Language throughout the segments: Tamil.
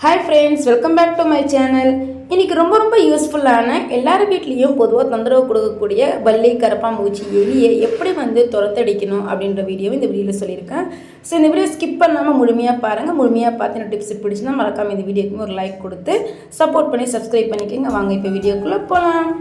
Hi friends, welcome back to my channel. இன்றைக்கி ரொம்ப யூஸ்ஃபுல்லான எல்லார் வீட்லேயும் பொதுவாக தொந்தரவு கொடுக்கக்கூடிய பல்லி, கரப்பாம்பூச்சி, எலியை எப்படி துரத்தடிக்கணும் அப்படின்ற வீடியோ இந்த வீடியோவில் சொல்லியிருக்கேன். ஸோ இந்த வீடியோ ஸ்கிப் பண்ணாமல் முழுமையாக பாருங்கள். முழுமையாக பார்த்து இந்த டிப்ஸ் பிடிச்சினா மறக்காமல் இந்த வீடியோக்கு ஒரு லைக் கொடுத்து சப்போர்ட் பண்ணி சப்ஸ்கிரைப் பண்ணிக்கோங்க. வாங்க இப்போ வீடியோக்குள்ளே போகலாம்.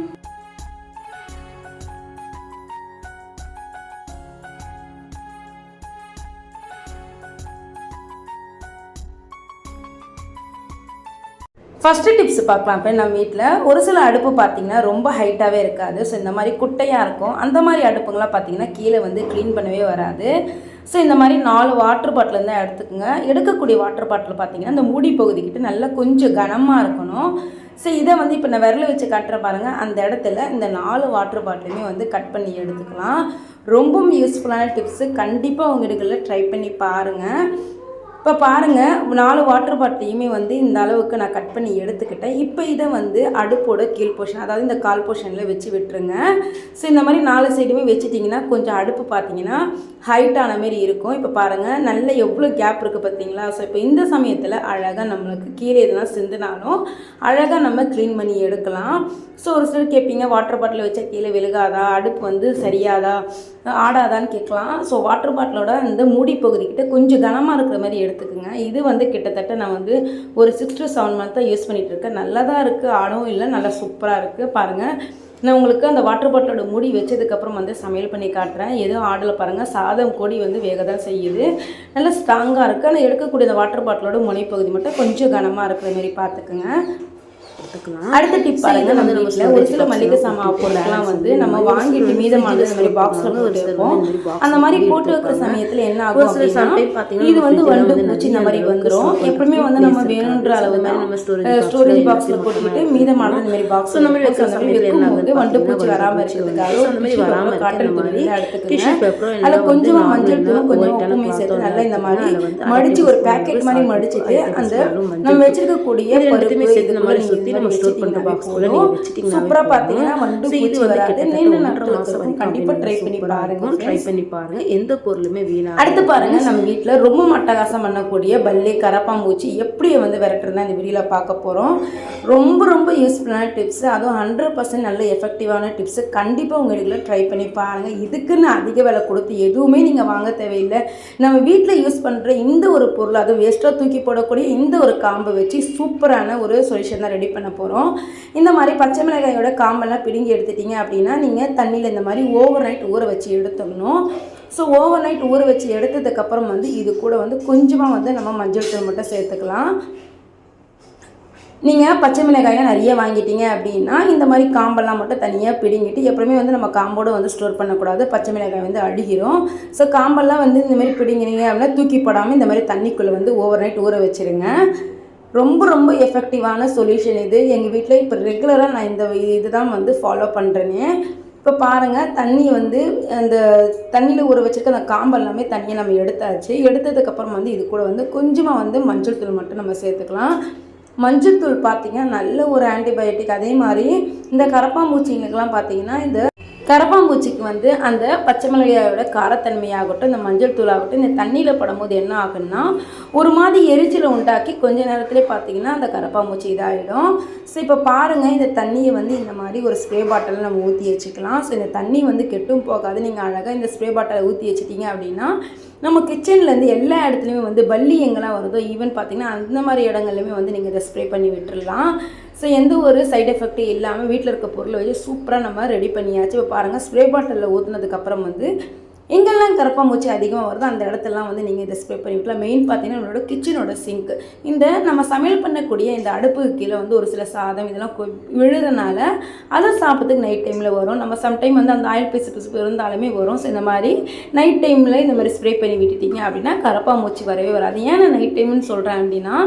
ஃபஸ்ட்டு டிப்ஸ் பார்க்கலாம். இப்போ நம்ம வீட்டில் ஒரு சில அடுப்பு பார்த்திங்கன்னா ரொம்ப ஹைட்டாகவே இருக்காது. ஸோ இந்த மாதிரி குட்டையாக இருக்கும். அந்த மாதிரி அடுப்புங்களாம் பார்த்திங்கன்னா கீழே க்ளீன் பண்ணவே வராது. ஸோ இந்த மாதிரி 4 வாட்டர் பாட்டில் இருந்தால் எடுத்துக்கோங்க. எடுக்கக்கூடிய வாட்டர் பாட்டில் பார்த்திங்கன்னா இந்த மூடி பகுதிக்கிட்ட நல்லா கொஞ்சம் கனமாக இருக்கணும். ஸோ இதை இப்போ நான் விரல வச்சு காட்டுற பாருங்கள். அந்த இடத்துல இந்த 4 வாட்டர் பாட்டிலுமே கட் பண்ணி எடுத்துக்கலாம். ரொம்பவும் யூஸ்ஃபுல்லான டிப்ஸு. கண்டிப்பாக உங்கள் வீடுகளில் ட்ரை பண்ணி பாருங்கள். இப்போ பாருங்கள், 4 வாட்டர் பாட்டிலையுமே இந்த அளவுக்கு நான் கட் பண்ணி எடுத்துக்கிட்டேன். இப்போ இதை அடுப்போட கீழ் போர்ஷன், அதாவது இந்த கால் போர்ஷனில் வச்சு விட்டுருங்க. ஸோ இந்த மாதிரி 4 சைடுமே வச்சுட்டிங்கன்னா கொஞ்சம் அடுப்பு பார்த்திங்கன்னா ஹைட்டான மாரி இருக்கும். இப்போ பாருங்கள், நல்ல எவ்வளோ கேப் இருக்குது பார்த்தீங்களா. ஸோ இப்போ இந்த சமயத்தில் அழகாக நம்மளுக்கு கீழே எதுனா சிந்தினாலும் அழகாக நம்ம க்ளீன் பண்ணி எடுக்கலாம். ஸோ ஒரு சிலர் கேட்பீங்க, வாட்டர் பாட்டில் வச்சா கீழே விழுகாதா, அடுப்பு சரியாதா, ஆடாதான்னு கேட்கலாம். ஸோ வாட்டர் பாட்டிலோட இந்த மூடி பகுதிக்கிட்ட கொஞ்சம் கனமாக இருக்கிற மாதிரி எடுத்துக்கோங்க. இது கிட்டத்தட்ட நான் ஒரு 6 to 7 மந்த்தாக யூஸ் பண்ணிகிட்ருக்கேன். நல்லா தான் இருக்குது, ஆடவும் இல்லை, நல்லா சூப்பராக இருக்குது. பாருங்கள், நான் உங்களுக்கு அந்த வாட்டர் பாட்டிலோட மூடி வச்சதுக்கப்புறம் சமையல் பண்ணி காட்டுறேன். எதுவும் ஆடலை பாருங்கள். சாதம் கொடி வேக தான் செய்யுது. நல்லா ஸ்ட்ராங்காக இருக்குது. ஆனால் எடுக்கக்கூடிய அந்த வாட்டர் பாட்டிலோட முனைப்பகுதி மட்டும் கொஞ்சம் கனமாக இருக்கிற மாதிரி பார்த்துக்குங்க. அடுத்த டிப் பாருங்க, நம்ம வீட்டில் ஒரு சில மளிகை சாமான் பொருட்கள்லாம் நம்ம வாங்கிட்டு மீதமான இந்த மாதிரி பாக்ஸில் போட்டு வைப்போம். அந்த மாதிரி போட்டு வைக்கிற சமயத்தில் என்ன ஆகும் அப்படின்னா, இது வண்டு பூச்சி இந்த மாதிரி வந்துடும். எப்பவுமே நம்ம வேணுன்ற அளவு நம்ம ஸ்டோரேஜ் பாக்ஸில் போட்டுக்கிட்டு மீதமான இந்த மாதிரி பாக்ஸ் நம்ம வைக்கும்போது வண்டு பூச்சி வராமல் இருக்கிறதுக்காக காட்டன் துணி எடுத்துக்கோங்க. அதில் கொஞ்சம் மஞ்சள் தூளும் கொஞ்சம் உப்புமே சேர்த்து நல்லா இந்த மாதிரி மடிச்சு ஒரு பேக்கெட் மாதிரி மடிச்சுட்டு அந்த நம்ம வச்சிருக்கக்கூடிய பருப்புமே சேர்த்து நம்ம சுற்றி நம்ம ஸ்டோர் பண்ற பாக்ஸ்ல நீங்க வெச்சிட்டீங்கன்னா சூப்பரா பாத்தீங்கன்னா இது கிட்டத்தட்ட 1 மாசம் கண்டிப்பா ட்ரை பண்ணி பாருங்க. எந்த பொருளுமே வீணா. அடுத்து பாருங்க, நம்ம வீட்ல ரொம்ப மட்டகாசம் பண்ணக்கூடிய பல்லி, கரப்பாம்பூச்சி எப்படி விரட்டுறதா இந்த வீடியோல பார்க்க போறோம். ரொம்ப யூஸ்ஃபுல்லான டிப்ஸ், அதுவும் 100% நல்ல எஃபெக்டிவான டிப்ஸ். கண்டிப்பா உங்க வீட்ல ட்ரை பண்ணி பாருங்க. இதுக்குன்னு அதிக விலை கொடுத்து எதுவுமே நீங்க வாங்க தேவையில்லை. நம்ம வீட்ல யூஸ் பண்ற இந்த ஒரு பொருள், அது வேஸ்டா தூக்கி போடக்கூடிய இந்த ஒரு காம்பை வச்சு சூப்பரான ஒரு சொல்யூஷன் தான் ரெடி பண்ண போகிறோம். இந்த மாதிரி பச்சை மிளகாயோட காம்பெல்லாம் பிடுங்கி எடுத்துட்டீங்க அப்படின்னா நீங்கள் தண்ணியில் இந்த மாதிரி ஓவர் நைட் ஊற வச்சு எடுத்துக்கணும். ஸோ ஓவர் நைட் ஊற வச்சு எடுத்ததுக்கப்புறம் இது கூட கொஞ்சமாக நம்ம மஞ்சள் தூள் மட்டும் சேர்த்துக்கலாம். நீங்கள் பச்சை மிளகாயை நிறைய வாங்கிட்டீங்க அப்படின்னா இந்த மாதிரி காம்பெல்லாம் மட்டும் தனியாக பிடுங்கிட்டு, எப்பவுமே நம்ம காம்போடு ஸ்டோர் பண்ணக்கூடாது. பச்சை மிளகாய் அழுகிரும். ஸோ காம்பெல்லாம் இந்த மாதிரி பிடுங்கினீங்க அப்படின்னா தூக்கி போடாமல் இந்த மாதிரி தண்ணிக்குள்ளே ஓவர் நைட் ஊற வச்சுருங்க. ரொம்ப எஃபெக்டிவான சொல்யூஷன் இது. எங்கள் வீட்டில் இப்போ ரெகுலராக நான் இந்த இதுதான் ஃபாலோ பண்ணுறேன்னு. இப்போ பாருங்கள், தண்ணி அந்த தண்ணியில் ஊற வச்சுருக்க அந்த காம்பு எல்லாமே தண்ணியை நம்ம எடுத்தாச்சு. எடுத்ததுக்கப்புறம் இது கூட கொஞ்சமாக மஞ்சள் தூள் மட்டும் நம்ம சேர்த்துக்கலாம். மஞ்சள் தூள் பார்த்திங்கன்னா நல்ல ஒரு ஆன்டிபயோட்டிக். அதே மாதிரி இந்த கரப்பாம்பூச்சிங்களுக்கெல்லாம் பார்த்திங்கன்னா இந்த கரப்பாம்பூச்சிக்கு அந்த பச்சை மிளகாயோட காரத்தன்மையாகட்டும், இந்த மஞ்சள் தூளாகட்டும், இந்த தண்ணியில் படும்போது என்ன ஆகுன்னா ஒரு மாதிரி எரிச்சலை உண்டாக்கி கொஞ்ச நேரத்துலேயே பார்த்திங்கன்னா அந்த கரப்பாம்பூச்சி இதாகிடும். ஸோ இப்போ பாருங்கள், இந்த தண்ணியை இந்த மாதிரி ஒரு ஸ்ப்ரே பாட்டிலில் நம்ம ஊற்றி வச்சுக்கலாம். ஸோ இந்த தண்ணி கெட்டும் போகாது. நீங்கள் அழகாக இந்த ஸ்ப்ரே பாட்டிலை ஊற்றி வச்சுட்டிங்க அப்படின்னா நம்ம கிச்சன்லேருந்து எல்லா இடத்துலையுமே பல்லி எங்கெல்லாம் வருதோ ஈவன் பார்த்திங்கன்னா அந்த மாதிரி இடங்கள்லையுமே நீங்கள் இதை ஸ்ப்ரே பண்ணி விட்டுடலாம். ஸோ எந்த ஒரு சைட் எஃபெக்டும் இல்லாமல் வீட்டில் இருக்க பொருளை வச்சு சூப்பராக நம்ம ரெடி பண்ணியாச்சு. இப்போ பாருங்கள், ஸ்ப்ரே பாட்டிலில் ஊற்றுனதுக்கப்புறம் எங்கெல்லாம் கரப்பாம்பூச்சி அதிகமாக வருதோ அந்த இடத்துலாம் நீங்கள் இதை ஸ்ப்ரே பண்ணி விட்டுலாம். மெயின் பார்த்தீங்கன்னா நம்மளோட கிச்சனோட சிங்க், இந்த நம்ம சமையல் பண்ணக்கூடிய இந்த அடுப்புக்கு கீழே ஒரு சில சாதம் இதெல்லாம் விழுறதுனால அதை சாப்பிட்றதுக்கு நைட் டைமில் வரும். நம்ம சம்டைம் அந்த ஆயில் பிசு இருந்தாலுமே வரும். ஸோ இந்த மாதிரி நைட் டைமில் இந்த மாதிரி ஸ்ப்ரே பண்ணி விட்டுட்டீங்க அப்படின்னா கரப்பாம்பூச்சி வரவே வராது. ஏன் நான் நைட் டைம்னு சொல்கிறேன் அப்படின்னா,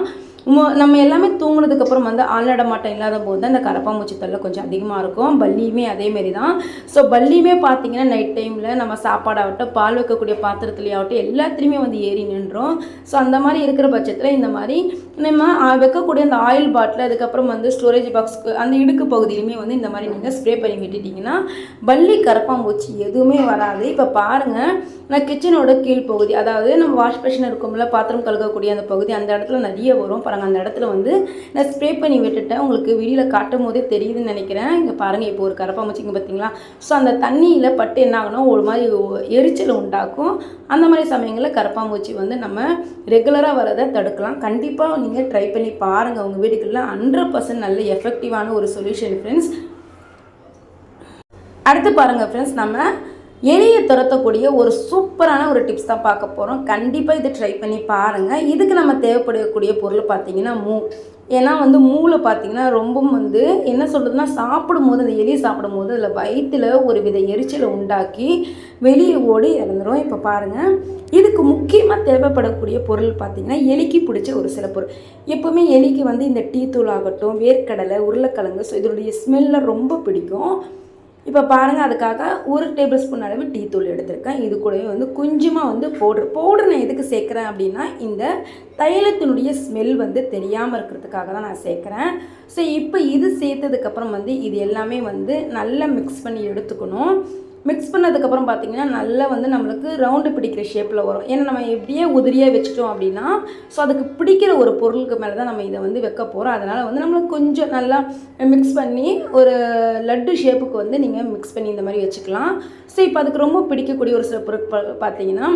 நம்ம எல்லாமே தூங்குனதுக்கப்புறம் ஆள் நடமாட்டம் இல்லாத போது தான் இந்த கரப்பாம்பூச்சி தொல்லை கொஞ்சம் அதிகமாக இருக்கும். பல்லியுமே அதேமாரி தான். ஸோ பல்லியுமே பார்த்திங்கன்னா நைட் டைமில் நம்ம சாப்பாடாகட்டும், பால் வைக்கக்கூடிய பாத்திரத்துலையாகட்டும் எல்லாத்துலேயுமே ஏறி நின்றோம். ஸோ அந்த மாதிரி இருக்கிற பட்சத்தில் இந்த மாதிரி நம்ம வைக்கக்கூடிய அந்த ஆயில் பாட்டில், அதுக்கப்புறம் ஸ்டோரேஜ் பாக்ஸ்க்கு அந்த இடுக்கு பகுதியிலுமே இந்த மாதிரி நீங்கள் ஸ்ப்ரே பண்ணி விட்டுட்டிங்கன்னா பல்லி, கரப்பாம்பூச்சி எதுவுமே வராது. இப்போ பாருங்கள், நான் கிச்சனோட கீழ் பகுதி, அதாவது நம்ம வாஷ் பேஷன் இருக்கும்ல, பாத்திரம் கழுகக்கூடிய அந்த பகுதி, அந்த இடத்துல நிறைய வரும். பாருங்கள் அந்த இடத்துல வந்து நான் ஸ்ப்ரே பண்ணி விட்டுட்டேன். உங்களுக்கு வீடியோவில் காட்டும் போதே தெரியுதுன்னு நினைக்கிறேன். இங்கே பாருங்கள் இப்போ ஒரு கரப்பாம்பூச்சிங்க பார்த்தீங்களா. ஸோ அந்த தண்ணியில் பட்டு என்ன ஆகணும் ஒரு மாதிரி எரிச்சல் உண்டாக்கும். அந்த மாதிரி சமயங்களில் கரப்பாம்பூச்சி வந்து நம்ம ரெகுலராக வரதை தடுக்கலாம். கண்டிப்பாக நீங்கள் ட்ரை பண்ணி பாருங்கள் உங்கள் வீடுகளில். 100% நல்ல எஃபெக்டிவான ஒரு சொல்யூஷன் ஃப்ரெண்ட்ஸ். அடுத்து பாருங்கள் ஃப்ரெண்ட்ஸ், நம்ம எலியை துரத்தக்கூடிய ஒரு சூப்பரான ஒரு டிப்ஸ் தான் பார்க்க போகிறோம். கண்டிப்பாக இதை ட்ரை பண்ணி பாருங்கள். இதுக்கு நம்ம தேவைப்படக்கூடிய பொருள் பார்த்திங்கன்னா ஏன்னா வந்து மூளை பார்த்திங்கன்னா ரொம்ப வந்து என்ன சொல்கிறதுனா சாப்பிடும்போது அந்த எலி சாப்பிடும்போது அதில் வயிற்றில் ஒரு வித எரிச்சலை உண்டாக்கி வெளியே ஓடி இறந்துடும். இப்போ பாருங்கள், இதுக்கு முக்கியமாக தேவைப்படக்கூடிய பொருள் பார்த்திங்கன்னா எலிக்கு பிடிச்ச ஒரு சில பொருள். எப்போவுமே எலிக்கு வந்து இந்த டீ தூள் ஆகட்டும், வேர்க்கடலை, உருளைக்கிழங்கு, ஸோ இதனுடைய ஸ்மெல்லை ரொம்ப பிடிக்கும். இப்போ பாருங்கள், அதுக்காக 1 டேபிள் ஸ்பூன் அளவு டீ தூள் எடுத்திருக்கேன். இது கூடவே வந்து கொஞ்சமாக வந்து பவுடர் நான் எதுக்கு சேர்க்குறேன் அப்படின்னா இந்த தைலத்தினுடைய ஸ்மெல் வந்து தெரியாமல் இருக்கிறதுக்காக தான் நான் சேர்க்குறேன். ஸோ இப்போ இது சேர்த்ததுக்கப்புறம் வந்து இது எல்லாமே வந்து நல்லா மிக்ஸ் பண்ணி எடுத்துக்கணும். மிக்ஸ் பண்ணதுக்கப்புறம் பார்த்திங்கன்னா நல்லா வந்து நம்மளுக்கு ரவுண்டு பிடிக்கிற ஷேப்பில் வரும். ஏன்னா நம்ம எப்படியே உதிரியாக வச்சுட்டோம் அப்படின்னா ஸோ அதுக்கு பிடிக்கிற ஒரு பொருளுக்கு மேலே தான் நம்ம இதை வந்து வைக்க போகிறோம். அதனால் வந்து நம்மளுக்கு கொஞ்சம் நல்லா மிக்ஸ் பண்ணி ஒரு லட்டு ஷேப்புக்கு வந்து நீங்கள் மிக்ஸ் பண்ணி இந்த மாதிரி வச்சுக்கலாம். ஸோ இப்போ அதுக்கு ரொம்ப பிடிக்கக்கூடிய ஒரு சில பொருட்கள் பார்த்திங்கன்னா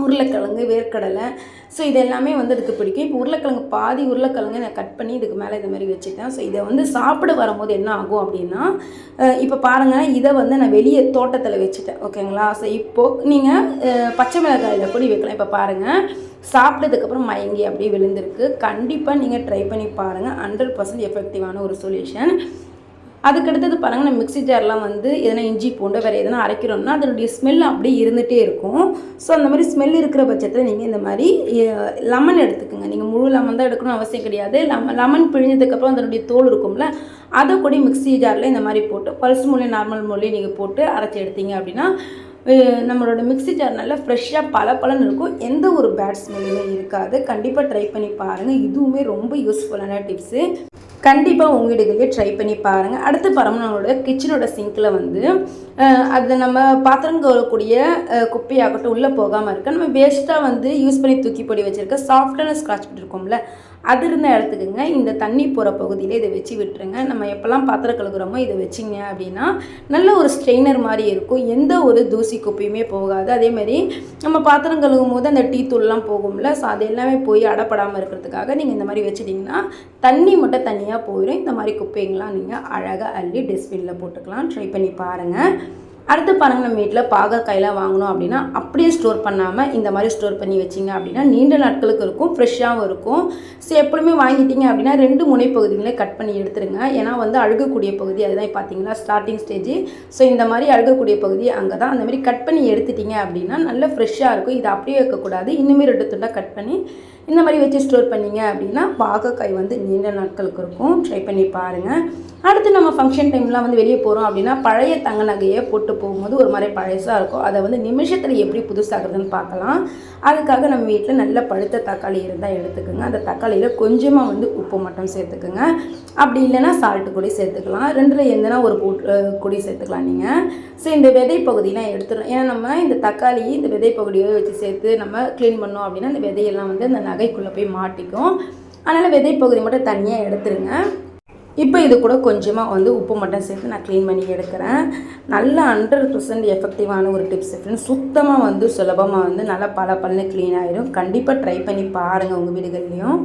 உருளைக்கிழங்கு, வேர்க்கடலை, ஸோ இது எல்லாமே வந்து அதுக்கு பிடிக்கும். இப்போ உருளைக்கிழங்கு பாதி உருளைக்கிழங்கு நான் கட் பண்ணி இதுக்கு மேலே இந்த மாதிரி வச்சுட்டேன். ஸோ இதை வந்து சாப்பிட வரும்போது என்ன ஆகும் அப்படின்னா இப்போ பாருங்கள், இதை வந்து நான் வெளியே தோட்டத்தில் வச்சுட்டேன். ஓகேங்களா. ஸோ இப்போது நீங்கள் பச்சை மிளகாயில் கூட வைக்கலாம். இப்போ பாருங்கள், சாப்பிட்டதுக்கப்புறம் மயங்கி அப்படியே விழுந்திருக்கு. கண்டிப்பாக நீங்கள் ட்ரை பண்ணி பாருங்கள். 100% எஃபெக்டிவான ஒரு சொல்யூஷன். அதுக்கடுத்தது பாருங்கள், நம்ம மிக்ஸி ஜார்லாம் வந்து எதனா இஞ்சி பூண்டு வேறு எதனா அரைக்கிறோம்னா அதனுடைய ஸ்மெல் அப்படியே இருந்துகிட்டே இருக்கும். ஸோ அந்த மாதிரி ஸ்மெல் இருக்கிற பட்சத்தில் நீங்கள் இந்த மாதிரி லெமன் எடுத்துக்கோங்க. நீங்கள் முழு லெமன் தான் எடுக்கணும் அவசியம் கிடையாது. லெமன் பிழிஞ்சதுக்கப்புறம் அதனுடைய தோல் இருக்கும்ல, அதை கூட மிக்ஸி ஜாரில் இந்த மாதிரி போட்டு பல்ஸ் மூலையும் நார்மல் மூலையும் நீங்கள் போட்டு அரைச்சி எடுத்தீங்க அப்படின்னா நம்மளோட மிக்ஸி ஜார் நல்லா ஃப்ரெஷ்ஷாக பலன்னு இருக்கும். எந்த ஒரு பேட் ஸ்மெல்லுமே இருக்காது. கண்டிப்பாக ட்ரை பண்ணி பாருங்கள். இதுவுமே ரொம்ப யூஸ்ஃபுல்லான டிப்ஸு. கண்டிப்பாக உங்கள் வீடுகளிலே ட்ரை பண்ணி பாருங்கள். அடுத்து பாருங்கள், நம்மளோட கிச்சனோட சிங்கில் வந்து அது நம்ம பாத்திரம் கழுவக்கூடிய குப்பையாகட்டும் உள்ளே போகாமல் இருக்க நம்ம வேஸ்ட்டாக வந்து யூஸ் பண்ணி தூக்கி போடி வச்சுருக்க சாஃப்டான ஸ்க்ராட்ச் பண்ணிருக்கோம்ல, அது இருந்தால் எடுத்துக்கோங்க. இந்த தண்ணி போகிற பகுதியில் இதை வச்சு விட்டுருங்க. நம்ம எப்போல்லாம் பாத்திரம் கழுகுறோமோ இதை வச்சிங்க அப்படின்னா நல்ல ஒரு ஸ்ட்ரெயினர் மாதிரி இருக்கும். எந்த ஒரு தூசி குப்பையுமே போகாது. அதேமாதிரி நம்ம பாத்திரம் கழுகும் போது அந்த டீ தூள்லாம் போகும்ல, ஸோ அது எல்லாமே போய் அடப்படாமல் இருக்கிறதுக்காக நீங்கள் இந்த மாதிரி வச்சுட்டிங்கன்னா தண்ணி மட்டும் தனியாக போயிடும். இந்த மாதிரி குப்பைங்களாம் நீங்கள் அழகாக அள்ளி டஸ்ட்பினில் போட்டுக்கலாம். ட்ரை பண்ணி பாருங்கள். அடுத்து பாருங்கள், நம்ம வீட்டில் பாகற்காயெலாம் வாங்கணும் அப்படின்னா அப்படியே ஸ்டோர் பண்ணாமல் இந்த மாதிரி ஸ்டோர் பண்ணி வச்சிங்க அப்படின்னா நீண்ட நாட்களுக்கு இருக்கும், ஃப்ரெஷ்ஷாகவும் இருக்கும். ஸோ எப்பொழுதுமே வாங்கிட்டீங்க அப்படின்னா 2 முனைப்பகுதிகளே கட் பண்ணி எடுத்துருங்க. ஏன்னா வந்து அழுகக்கூடிய பகுதி அதுதான் பார்த்தீங்கன்னா ஸ்டார்டிங் ஸ்டேஜ். ஸோ இந்த மாதிரி அழுகக்கூடிய பகுதி அங்கே தான். அந்த மாதிரி கட் பண்ணி எடுத்துட்டிங்க அப்படின்னா நல்லா ஃப்ரெஷ்ஷாக இருக்கும். இதை அப்படியே வைக்கக்கூடாது. இன்னுமே 2 துண்டாக கட் பண்ணி இந்த மாதிரி வச்சு ஸ்டோர் பண்ணிங்க அப்படின்னா பாகற்காய் வந்து நீண்ட நாட்களுக்கு இருக்கும். ட்ரை பண்ணி பாருங்கள். அடுத்து நம்ம ஃபங்க்ஷன் டைம்லாம் வந்து வெளியே போகிறோம் அப்படின்னா பழைய தங்க நகையை போட்டு போகும்போது ஒரு மாதிரி பழசாக இருக்கும். அதை வந்து நிமிஷத்தில் எப்படி புதுசாகிறதுன்னு பார்க்கலாம். அதுக்காக நம்ம வீட்டில் நல்ல பழுத்த தக்காளி இருந்தால் எடுத்துக்கோங்க. அந்த தக்காளியில் கொஞ்சமாக வந்து உப்பு மட்டும் சேர்த்துக்குங்க. அப்படி இல்லைன்னா சால்ட்டு கூட சேர்த்துக்கலாம். 2ல் எந்தனா ஒரு பொடி சேர்த்துக்கலாம் நீங்கள். ஸோ இந்த விதை பகுதியெலாம் எடுத்துடும். ஏன்னா நம்ம இந்த தக்காளி இந்த விதை பகுதியை வச்சு சேர்த்து நம்ம க்ளீன் பண்ணோம் அப்படின்னா இந்த விதையெல்லாம் வந்து அந்த நகைக்குள்ளே போய் மாட்டிக்கும். அதனால் விதை பகுதி மட்டும் தனியாக எடுத்துருங்க. இப்போ இது கூட கொஞ்சமாக வந்து உப்பு மட்டும் சேர்த்து நான் க்ளீன் பண்ணி எடுக்கிறேன். நல்ல 100% எஃபெக்டிவான ஒரு டிப்ஸ் ஃப்ரெண்ட்ஸ். சுத்தமாக வந்து சுலபமாக வந்து நல்லா பலன்னு க்ளீன் ஆகிடும். கண்டிப்பாக ட்ரை பண்ணி பாருங்கள் உங்கள் வீடுகள்லையும்.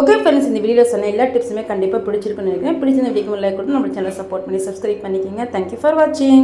ஓகே ஃப்ரெண்ட்ஸ், இந்த வீடியோவில் சொன்ன எல்லா டிப்ஸுமே கண்டிப்பாக பிடிச்சிருக்குன்னு நினைக்கிறேன். பிடிச்சிருந்த வீடியோக்கு லைக் கொடுத்து நம்ம சேனலை சப்போர்ட் பண்ணி சப்ஸ்கிரைப் பண்ணிக்கிங்க. தேங்க்யூ ஃபார் வாட்சிங்.